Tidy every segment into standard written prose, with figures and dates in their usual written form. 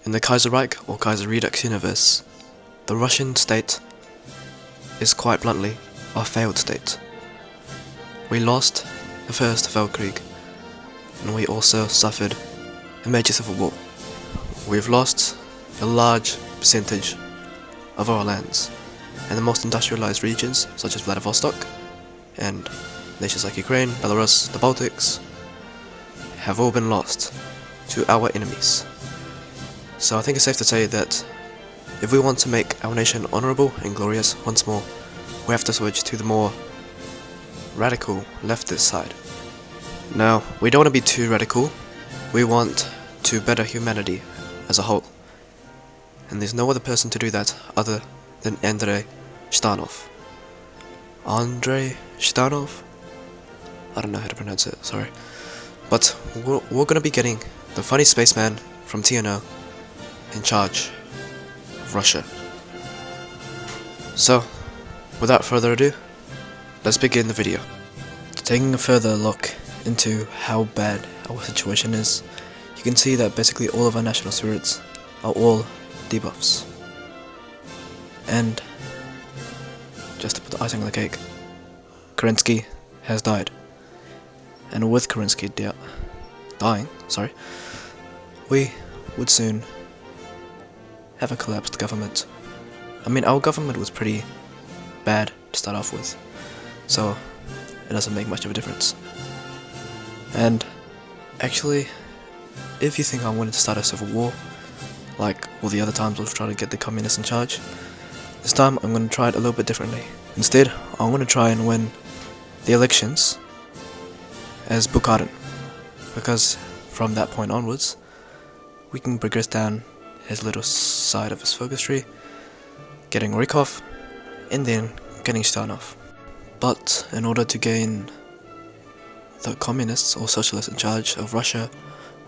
In the Kaiserreich or Kaiserredux universe, the Russian state is quite bluntly a failed state. We lost the First Weltkrieg, and we also suffered a major civil war. We've lost a large percentage of our lands, and the most industrialized regions such as Vladivostok and nations like Ukraine, Belarus, the Baltics have all been lost to our enemies. So I think it's safe to say that if we want to make our nation honorable and glorious once more, we have to switch to the more radical leftist side. Now, we don't want to be too radical, we want to better humanity as a whole. And there's no other person to do that other than Andrei Zhdanov. Andrei Zhdanov? I don't know how to pronounce it, sorry. But we're gonna be getting the funny spaceman from TNO in charge of Russia. So, without further ado, let's begin the video. Taking a further look into how bad our situation is, you can see that basically all of our national spirits are all debuffs. And just to put the icing on the cake, Kerensky has died. And with Kerensky dying, we would soon have a collapsed government. I mean, our government was pretty bad to start off with, so it doesn't make much of a difference. And actually, if you think I wanted to start a civil war, like all the other times we've tried to get the communists in charge, this time I'm going to try it a little bit differently. Instead, I'm going to try and win the elections as Bukharin, because from that point onwards, we can progress down his little side of his focus tree, getting Rykov, and then getting Zhdanov. But in order to gain the communists or socialists in charge of Russia,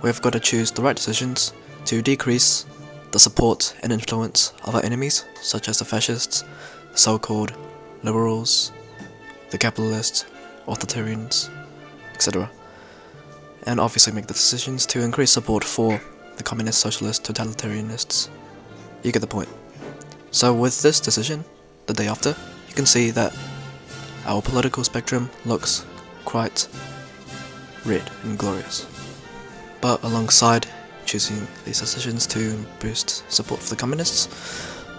we've got to choose the right decisions to decrease the support and influence of our enemies, such as the fascists, the so-called liberals, the capitalists, authoritarians, etc. And obviously make the decisions to increase support for the communist, socialist, totalitarianists. You get the point. So with this decision, the day after, you can see that our political spectrum looks quite red and glorious. But alongside choosing these decisions to boost support for the communists,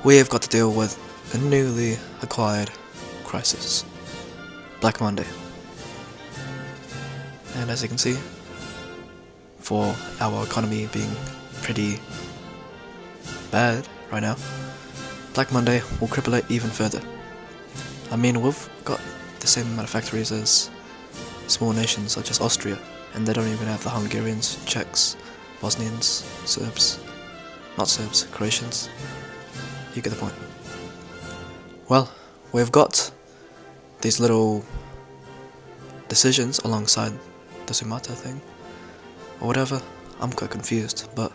we have got to deal with a newly acquired crisis, Black Monday. And as you can see, for our economy being pretty bad right now, Black Monday will cripple it even further. I mean, we've got the same amount of factories as small nations such as Austria, and they don't even have the Hungarians, Czechs, Bosnians, Croatians. You get the point. Well, we've got these little decisions alongside the Sumatra thing, or whatever. I'm quite confused, but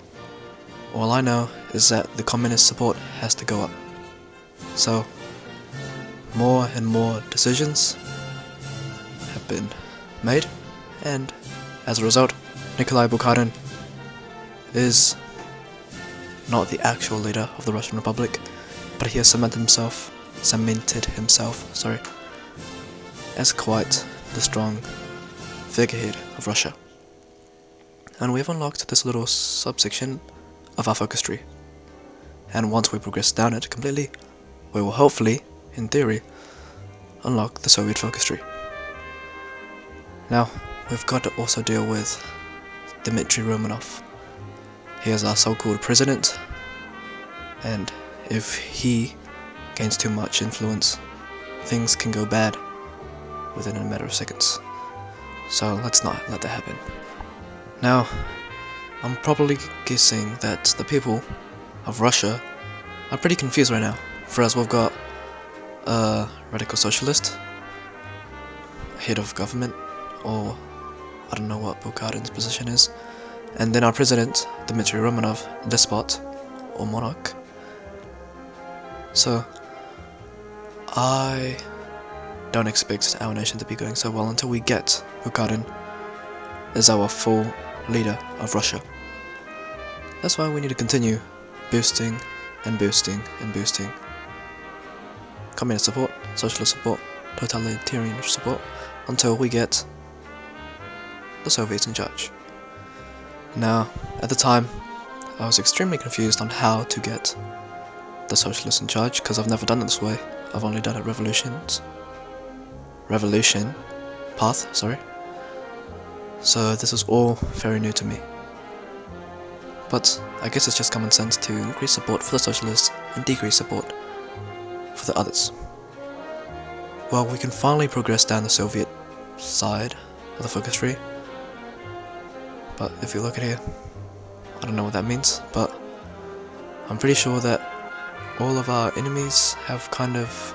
all I know is that the communist support has to go up. So, more and more decisions have been made, and as a result, Nikolai Bukharin is not the actual leader of the Russian Republic, but he has cemented himself as quite the strong figurehead of Russia. And we have unlocked this little subsection of our focus tree. And once we progress down it completely, we will hopefully, in theory, unlock the Soviet focus tree. Now, we've got to also deal with Dmitry Romanov. He is our so-called president, and if he gains too much influence, things can go bad within a matter of seconds. So let's not let that happen. Now, I'm probably guessing that the people of Russia are pretty confused right now. For us, we've got a radical socialist, head of government, or I don't know what Bukharin's position is, and then our president, Dmitry Romanov, despot, or monarch. So, I don't expect our nation to be going so well until we get Bukharin as our full leader of Russia. That's why we need to continue boosting and boosting and boosting communist support, socialist support, totalitarian support, until we get the Soviets in charge. Now, at the time, I was extremely confused on how to get the socialists in charge, because I've never done it this way. I've only done it revolution path, sorry. So this is all very new to me. But I guess it's just common sense to increase support for the socialists and decrease support for the others. Well, we can finally progress down the Soviet side of the focus tree. But if you look at here, I don't know what that means, but I'm pretty sure that all of our enemies have kind of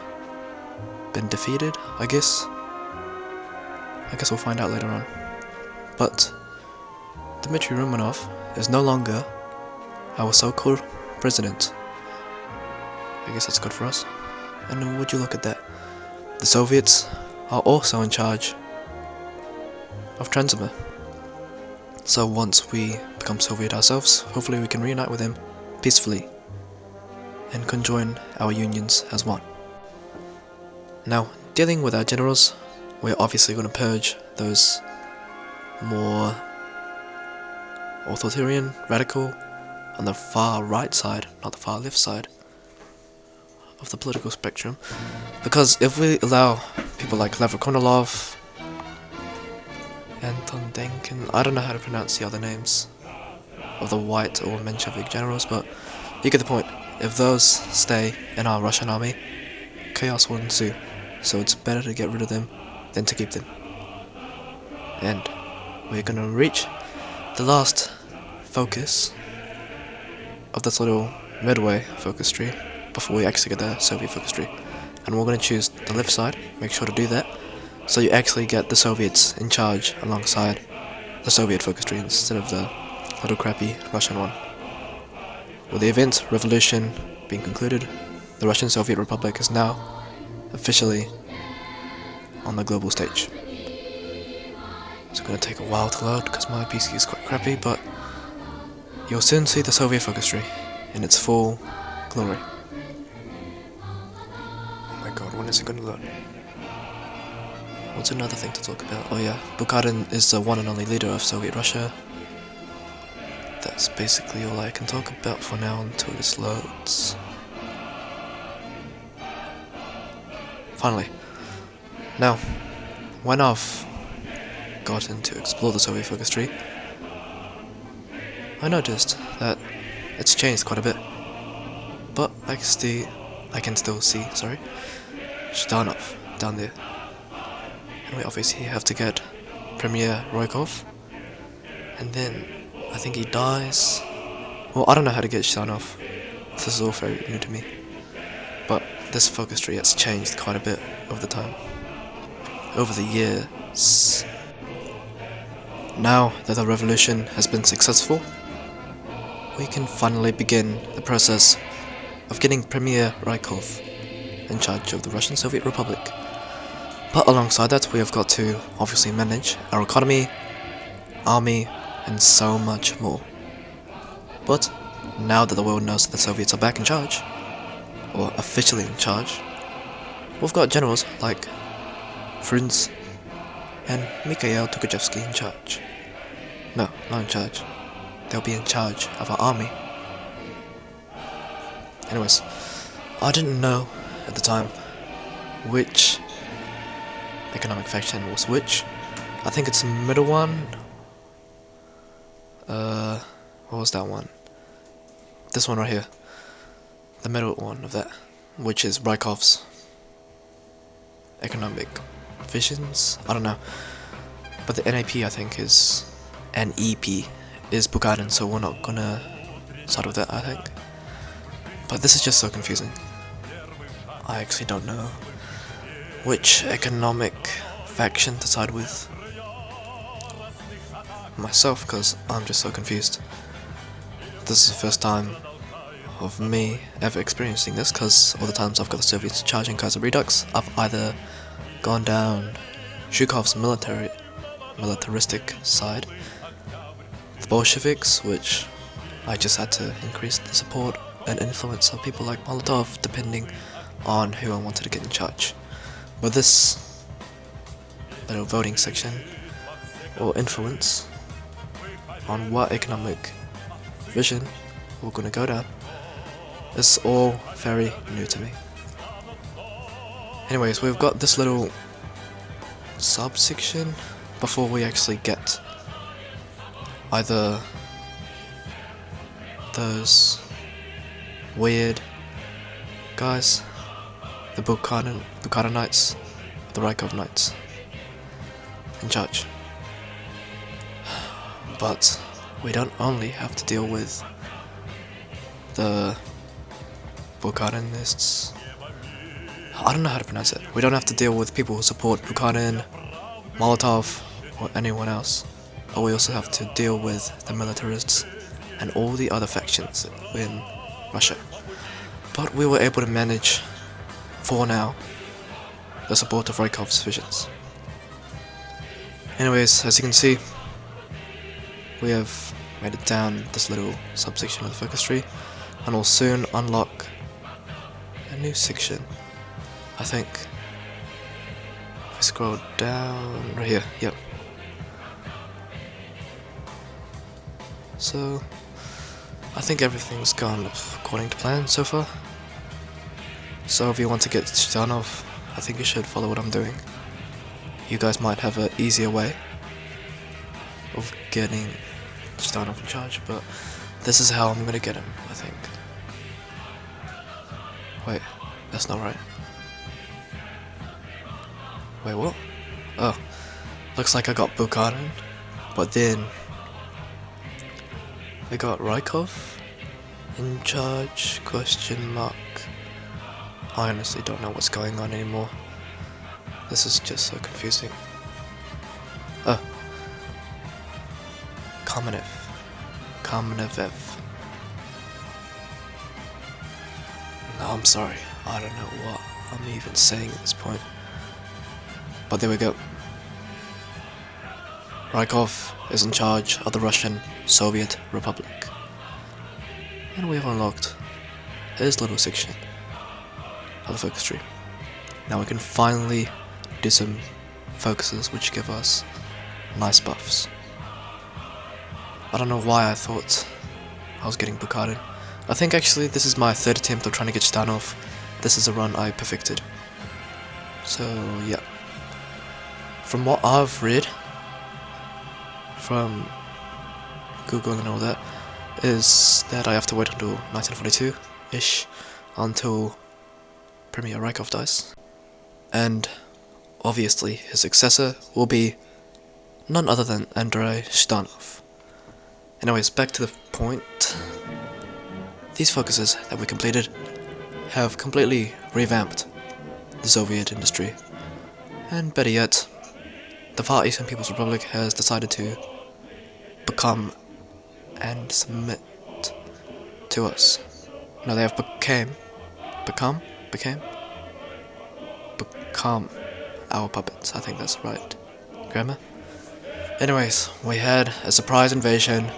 been defeated, I guess. I guess we'll find out later on. But Dmitry Romanov is no longer our so-called president. I guess that's good for us. And would you look at that? The Soviets are also in charge of Transimir. So once we become Soviet ourselves, hopefully we can reunite with him peacefully and conjoin our unions as one. Now, dealing with our generals, we're obviously going to purge those more authoritarian, radical, on the far right side, not the far left side of the political spectrum. Because if we allow people like Lev Konolov, Anton Denkin, I don't know how to pronounce the other names of the white or Menshevik generals, but you get the point. If those stay in our Russian army, chaos will ensue. So it's better to get rid of them than to keep them. And we're gonna reach the last focus of this little midway focus tree before we actually get the Soviet focus tree. And we're gonna choose the left side, make sure to do that, so you actually get the Soviets in charge alongside the Soviet focus tree instead of the little crappy Russian one. With the event revolution being concluded, the Russian Soviet Republic is now officially on the global stage. It's going to take a while to load because my PC is quite crappy, but you'll soon see the Soviet focus tree in its full glory. Oh my god, when is it going to load? What's another thing to talk about? Oh yeah, Bukharin is the one and only leader of Soviet Russia. That's basically all I can talk about for now until this loads. Finally. Now, when I've gotten to explore the Soviet focus tree, I noticed that it's changed quite a bit. But I can still see, Zhdanov down there. And we obviously have to get Premier Roykov. And then I think he dies. Well, I don't know how to get Zhdanov. This is all very new to me. But this focus tree has changed quite a bit over the time. Over the years. Now that the revolution has been successful, we can finally begin the process of getting Premier Rykov in charge of the Russian Soviet Republic. But alongside that, we have got to obviously manage our economy, army, and so much more. But now that the world knows that the Soviets are back in charge, or officially in charge, we've got generals like Frunze and Mikhail Tukhachevsky in charge. No, not in charge. They'll be in charge of our army. Anyways, I didn't know at the time which economic faction was which. I think it's the middle one. What was that one? This one right here. The middle one of that, which is Rykov's economic visions. I don't know. But the NAP, I think, is NEP is Bukharin, so we're not gonna start with that, I think. But this is just so confusing. I actually don't know which economic faction to side with myself, because I'm just so confused. This is the first time of me ever experiencing this, because all the times I've got the Soviets charging Kaiserredux, I've either gone down Zhukov's militaristic side, the Bolsheviks, which I just had to increase the support and influence of people like Molotov depending on who I wanted to get in charge. But this little voting section, or influence, on what economic vision we're gonna go down, is all very new to me. Anyways, we've got this little subsection before we actually get either those weird guys, the Bukhara Knights, the Rykov Knights, in charge. But we don't only have to deal with the Bukharinists. I don't know how to pronounce it. We don't have to deal with people who support Bukharin, Molotov, or anyone else. But we also have to deal with the militarists and all the other factions in Russia. But we were able to manage, for now, the support of Rykov's visions. Anyways, as you can see, we have made it down this little subsection of the focus tree, and will soon unlock a new section. I think if we scroll down right here, yep. So I think everything's gone according to plan so far. So if you want to get Zhdanov, I think you should follow what I'm doing. You guys might have an easier way of getting Zhdanov in charge, but this is how I'm gonna get him, I think. Wait, that's not right. Wait, what? Oh, looks like I got Bukharin, but then we got Rykov in charge, question mark. I honestly don't know what's going on anymore. This is just so confusing. Oh, Kamenev. No, I'm sorry. I don't know what I'm even saying at this point. But there we go. Rykov is in charge of the Russian Soviet Republic. And we have unlocked his little section of the focus tree. Now we can finally do some focuses which give us nice buffs. I don't know why I thought I was getting Bukharin. I think actually this is my third attempt of trying to get Zhdanov. This is a run I perfected. So yeah. From what I've read from Google and all that, is that I have to wait until 1942-ish until Premier Rykov dies. And obviously his successor will be none other than Andrei Zhdanov. Anyways, back to the point. These focuses that we completed have completely revamped the Soviet industry. And better yet, the Far Eastern People's Republic has decided to become and submit to us. No, they have become our puppets. I think that's right grammar. Anyways, we had a surprise invasion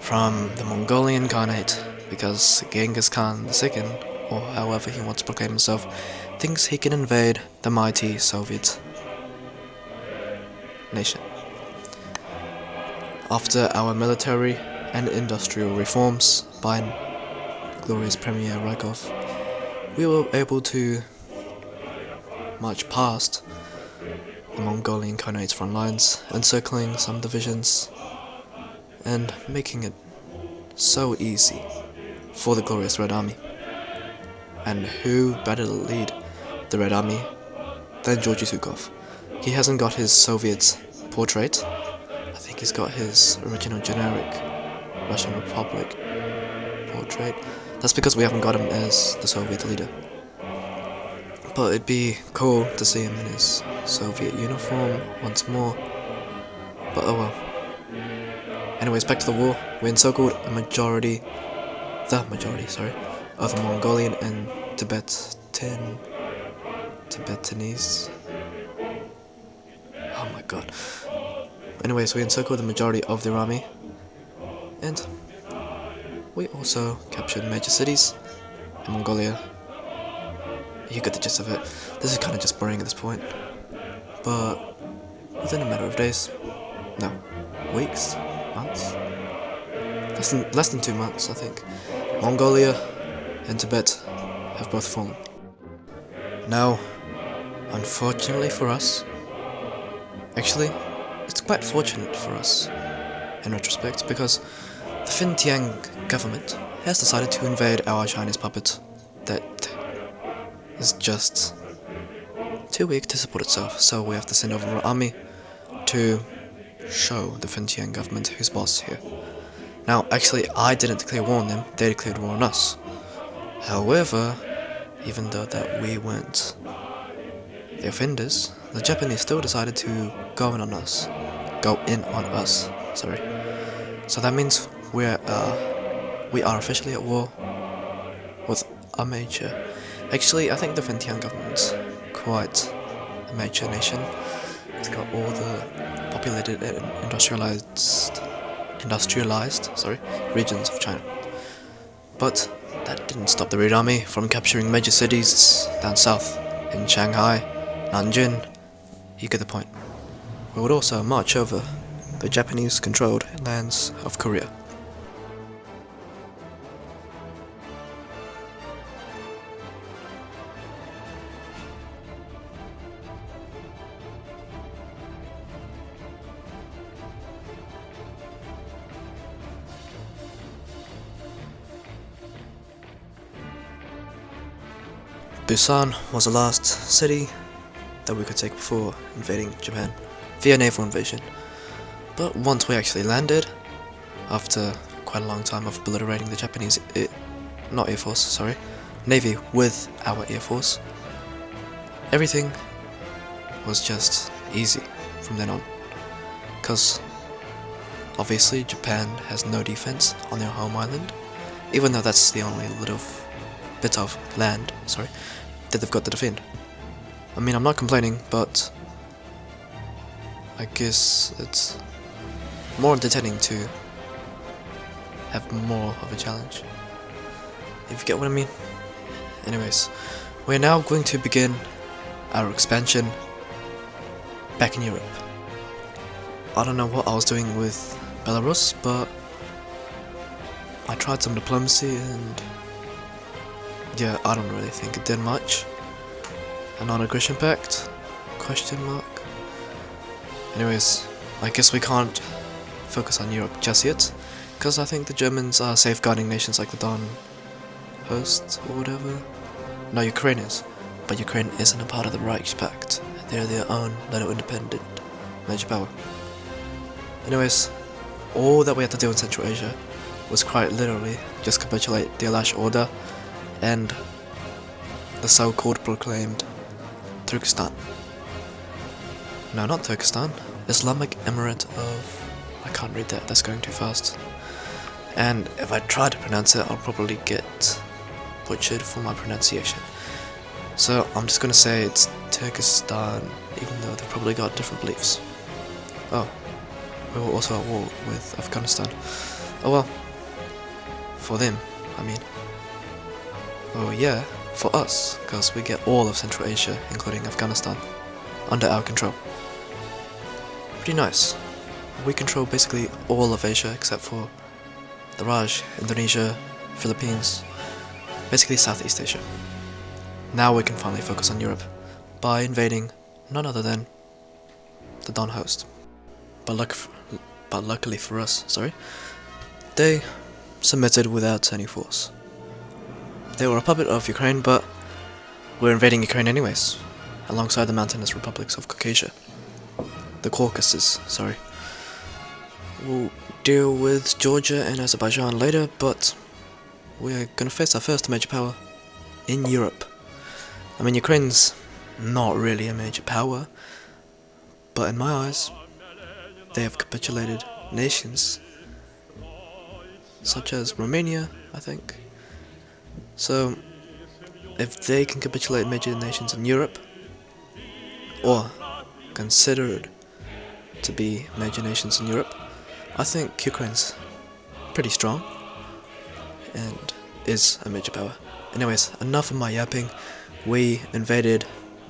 from the Mongolian Khanate because Genghis Khan II, or however he wants to proclaim himself, thinks he can invade the mighty Soviet nation. After our military and industrial reforms by glorious Premier Rykov, we were able to march past the Mongolian Khanate's front lines, encircling some divisions, and making it so easy for the glorious Red Army. And who better to lead the Red Army than Georgy Zhukov? He hasn't got his Soviet portrait. I think he's got his original generic Russian Republic portrait. That's because we haven't got him as the Soviet leader. But it'd be cool to see him in his Soviet uniform once more. But oh well. Anyways, back to the war. We encircled the majority of the Mongolian and Tibetanese. Oh my god. Anyways, we encircled the majority of their army, and we also captured major cities in Mongolia. You get the gist of it. This is kind of just boring at this point, but within a matter of days, no, weeks, months, less than 2 months, I think, Mongolia and Tibet have both fallen. Now, unfortunately for us, actually, it's quite fortunate for us in retrospect, because the Xinjiang government has decided to invade our Chinese puppet that is just too weak to support itself, so we have to send over our army to show the Xinjiang government who's boss here. Now, actually, I didn't declare war on them, they declared war on us. However, even though that we weren't the offenders, the Japanese still decided to go in on us. Sorry. So that means we are officially at war with a major. Actually, I think the Xinjiang government's quite a major nation. It's got all the populated and industrialized regions of China. But that didn't stop the Red Army from capturing major cities down south in Shanghai, Nanjing. You get the point. We would also march over the Japanese-controlled lands of Korea. Busan was the last city that we could take before invading Japan via naval invasion. But once we actually landed, after quite a long time of obliterating the Japanese Navy with our Air Force, everything was just easy from then on. Because obviously Japan has no defense on their home island, even though that's the only little bit of land, that they've got to defend. I mean, I'm not complaining, but I guess it's more entertaining to have more of a challenge, if you get what I mean. Anyways, we're now going to begin our expansion back in Europe. I don't know what I was doing with Belarus, but I tried some diplomacy and yeah, I don't really think it did much. A non-aggression pact? Question mark. Anyways, I guess we can't focus on Europe just yet, because I think the Germans are safeguarding nations like the Don host or whatever. No, Ukraine is, but Ukraine isn't a part of the Reichspakt. They're their own little independent major power. Anyways, all that we had to do in Central Asia was quite literally just capitulate the Alash Order and the so-called proclaimed Turkestan. No, not Turkestan. Islamic Emirate of... I can't read that, that's going too fast. And if I try to pronounce it, I'll probably get butchered for my pronunciation. So I'm just gonna say it's Turkestan, even though they've probably got different beliefs. Oh, we were also at war with Afghanistan. Oh well. For them, I mean. Oh yeah, for us, because we get all of Central Asia, including Afghanistan, under our control. Pretty nice. We control basically all of Asia except for the Raj, Indonesia, Philippines, basically Southeast Asia. Now we can finally focus on Europe by invading none other than the Don host. But luckily for us, they submitted without any force. They were a puppet of Ukraine, but we're invading Ukraine anyways, alongside the mountainous republics of Caucasia. The Caucasus, We'll deal with Georgia and Azerbaijan later, but we're gonna face our first major power in Europe. I mean, Ukraine's not really a major power, but in my eyes, they have capitulated nations such as Romania, I think. So, if they can capitulate major nations in Europe, or considered to be major nations in Europe, I think Ukraine's pretty strong. and is a major power. Anyways, enough of my yapping. We invaded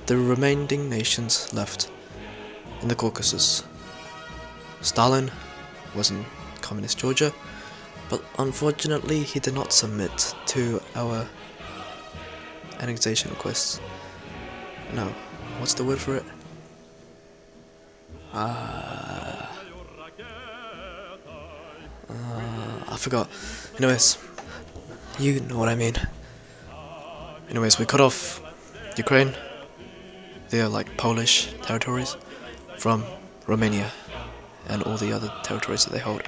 the remaining nations left in the Caucasus. Stalin was in communist Georgia, but unfortunately he did not submit to our annexation requests. No, what's the word for it? I forgot. Anyways, you know what I mean. Anyways, we cut off Ukraine, their like Polish territories, from Romania and all the other territories that they hold.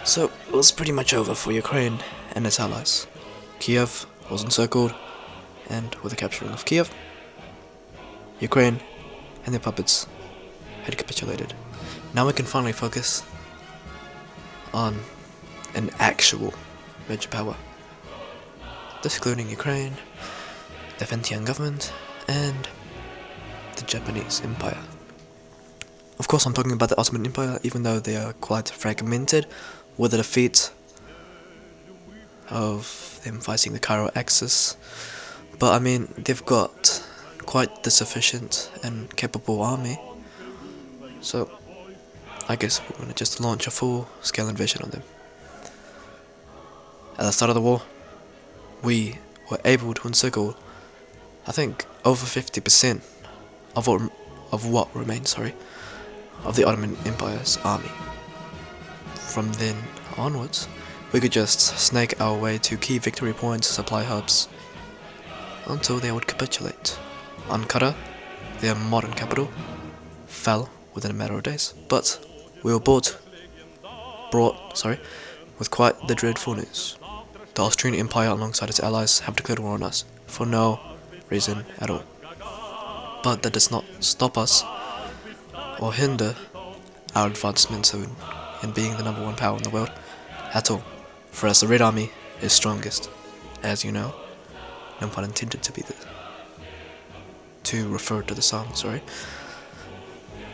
So it was pretty much over for Ukraine and its allies. Kiev was encircled, and with the capturing of Kiev, Ukraine and their puppets had capitulated. Now we can finally focus on an actual major power, excluding Ukraine, the Fentian government, and the Japanese Empire. Of course, I'm talking about the Ottoman Empire, even though they are quite fragmented with the defeat of them fighting the Cairo Axis. But I mean, they've got quite the sufficient and capable army, so I guess we're gonna just launch a full-scale invasion on them. At the start of the war, we were able to encircle, I think, over 50% of what remained, of the Ottoman Empire's army. From then onwards, we could just snake our way to key victory points, supply hubs, until they would capitulate. Ankara, their modern capital, fell within a matter of days, but we were brought with quite the dreadful news. The Austrian Empire alongside its allies have declared war on us, for no reason at all. But that does not stop us or hinder our advancement in being the #1 power in the world at all. For as the Red Army is strongest, as you know, no pun intended to refer to the song,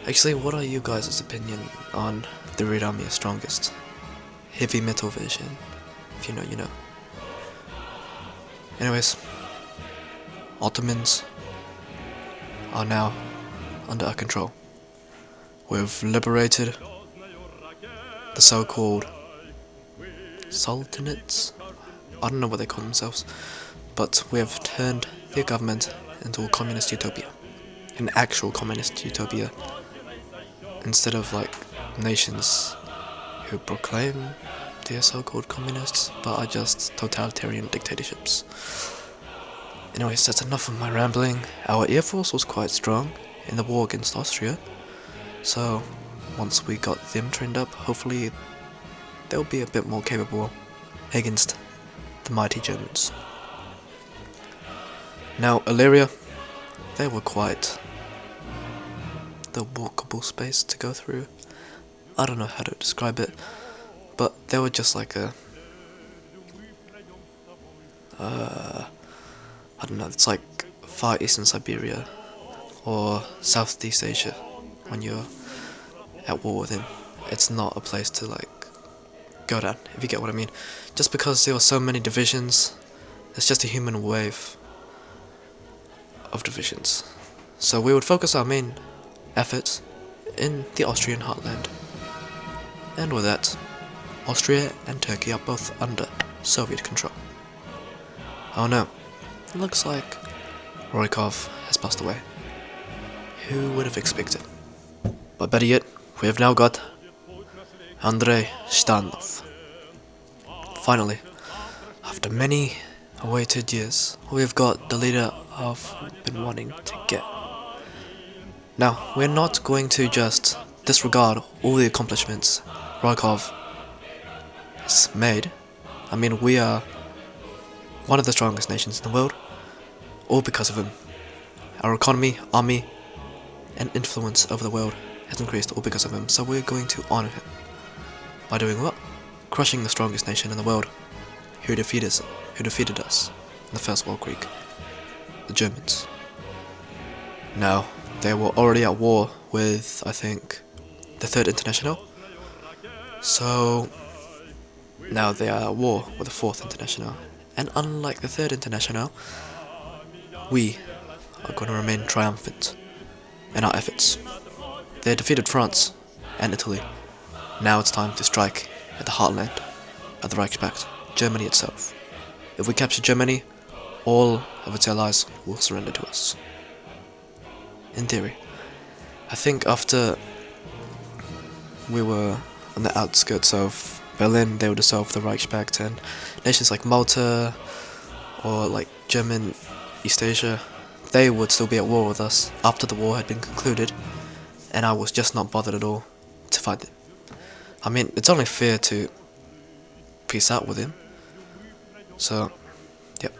Actually, what are you guys' opinion on the Red Army is strongest? Heavy metal version. If you know, you know. Anyways, Ottomans are now under our control. We've liberated the so-called sultanates. I don't know what they call themselves, but we have turned their government into a communist utopia. An actual communist utopia, instead of like nations who proclaim they are so-called communists, but are just totalitarian dictatorships. Anyways, that's enough of my rambling. Our air force was quite strong in the war against Austria, so once we got them trained up, hopefully they'll be a bit more capable against the mighty Germans. Now, Illyria, they were quite the walkable space to go through. I don't know how to describe it, but they were just like I don't know, it's like Far Eastern Siberia or Southeast Asia when you're at war with them. It's not a place to like go down, if you get what I mean. Just because there were so many divisions, it's just a human wave of divisions. So we would focus our main efforts in the Austrian heartland. And with that, Austria and Turkey are both under Soviet control. Oh no, it looks like Roykov has passed away. Who would have expected? But better yet, we have now got Andrei Zhdanov. Finally, after many awaited years, we've got the leader I've been wanting to get. Now, we're not going to just disregard all the accomplishments Roykov has made. I mean, we are one of the strongest nations in the world, all because of him. Our economy, army, and influence over the world has increased all because of him, so we're going to honor him. By doing what? Crushing the strongest nation in the world, who defeated us in the First World War, the Germans. Now, they were already at war with, I think, the Third International, so Now they are at war with the Fourth International, and unlike the Third International, we are going to remain triumphant in our efforts. They defeated France and Italy. Now it's time to strike at the heartland of the Reichspact, Germany itself. If we capture Germany, all of its allies will surrender to us. In theory. I think after we were on the outskirts of Berlin, they would dissolve the Reichspact, and nations like Malta or like German East Asia, they would still be at war with us after the war had been concluded, and I was just not bothered at all to fight them. I mean, it's only fair to peace out with him. So, yep.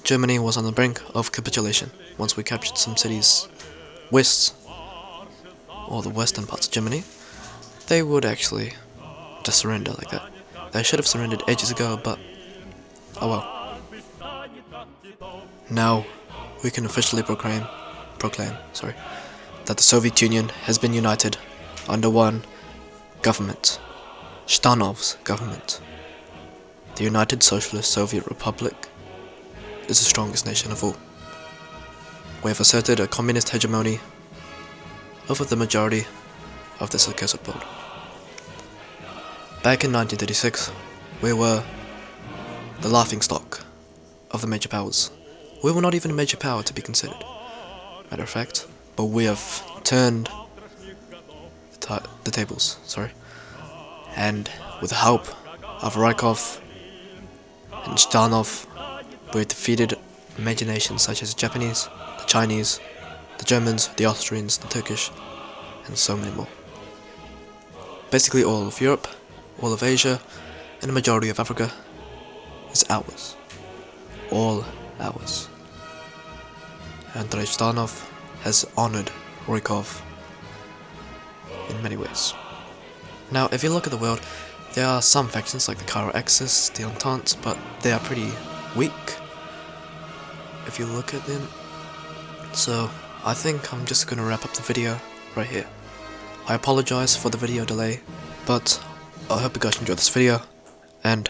Germany was on the brink of capitulation once we captured some cities west, or the western parts of Germany. They would actually just surrender like that. They should have surrendered ages ago, but oh well. Now we can officially proclaim that the Soviet Union has been united under one government, Zhdanov's government. The United Socialist Soviet Republic is the strongest nation of all. We have asserted a communist hegemony over the majority of this accursed world. Back in 1936, we were the laughingstock of the major powers. We were not even a major power to be considered, matter of fact, but we have turned the tables, and with the help of Rykov and Zhdanov, we have defeated major nations such as the Japanese, the Chinese, the Germans, the Austrians, the Turkish, and so many more. Basically all of Europe, all of Asia, and the majority of Africa is ours. All ours. Andrei Zhdanov has honored Rykov in many ways. Now, if you look at the world, there are some factions like the Cairo Axis, the Entente, but they are pretty weak if you look at them. So I think I'm just gonna wrap up the video right here. I apologize for the video delay, but I hope you guys enjoyed this video, and